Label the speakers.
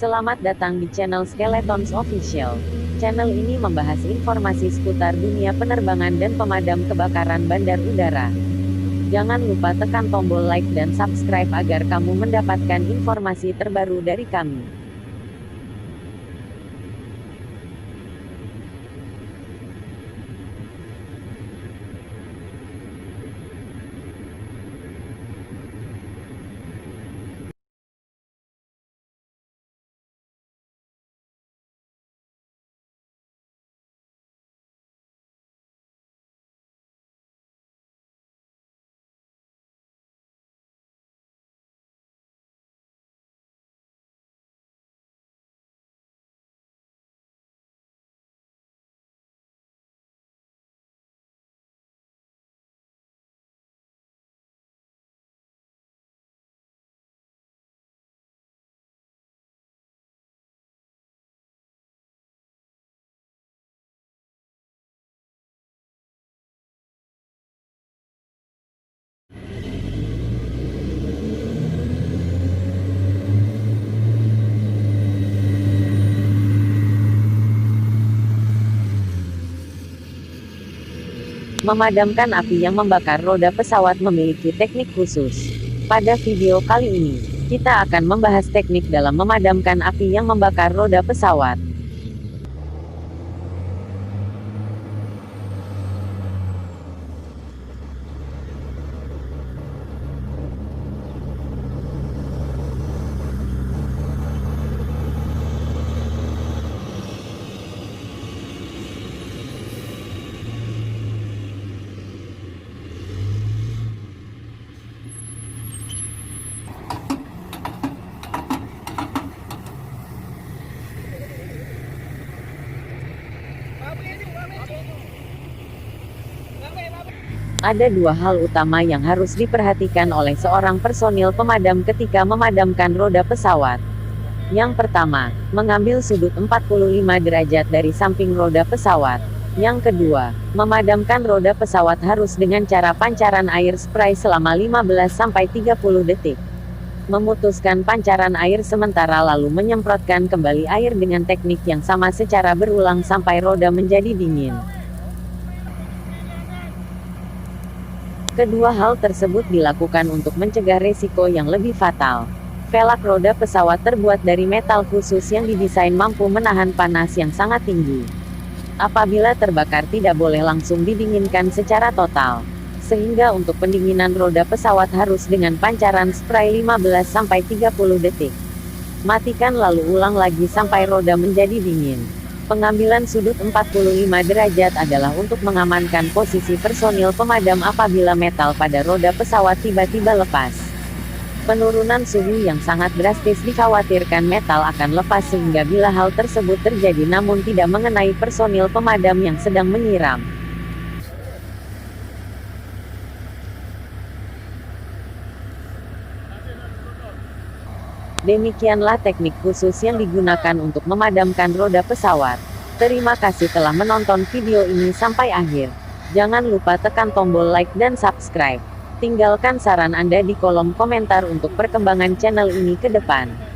Speaker 1: Selamat datang di channel Skeletons Official. Channel ini membahas informasi seputar dunia penerbangan dan pemadam kebakaran bandar udara. Jangan lupa tekan tombol like dan subscribe agar kamu mendapatkan informasi terbaru dari kami. Memadamkan api yang membakar roda pesawat memiliki teknik khusus. Pada video kali ini, kita akan membahas teknik dalam memadamkan api yang membakar roda pesawat. Ada dua hal utama yang harus diperhatikan oleh seorang personil pemadam ketika memadamkan roda pesawat. Yang pertama, mengambil sudut 45 derajat dari samping roda pesawat. Yang kedua, memadamkan roda pesawat harus dengan cara pancaran air spray selama 15-30 detik. Memutuskan pancaran air sementara lalu menyemprotkan kembali air dengan teknik yang sama secara berulang sampai roda menjadi dingin. Kedua hal tersebut dilakukan untuk mencegah resiko yang lebih fatal. Velg roda pesawat terbuat dari metal khusus yang didesain mampu menahan panas yang sangat tinggi. Apabila terbakar tidak boleh langsung didinginkan secara total. Sehingga untuk pendinginan roda pesawat harus dengan pancaran spray 15-30 detik. Matikan lalu ulang lagi sampai roda menjadi dingin. Pengambilan sudut 45 derajat adalah untuk mengamankan posisi personil pemadam apabila metal pada roda pesawat tiba-tiba lepas. Penurunan suhu yang sangat drastis dikhawatirkan metal akan lepas sehingga bila hal tersebut terjadi namun tidak mengenai personil pemadam yang sedang menyiram. Demikianlah teknik khusus yang digunakan untuk memadamkan roda pesawat. Terima kasih telah menonton video ini sampai akhir. Jangan lupa tekan tombol like dan subscribe. Tinggalkan saran Anda di kolom komentar untuk perkembangan channel ini ke depan.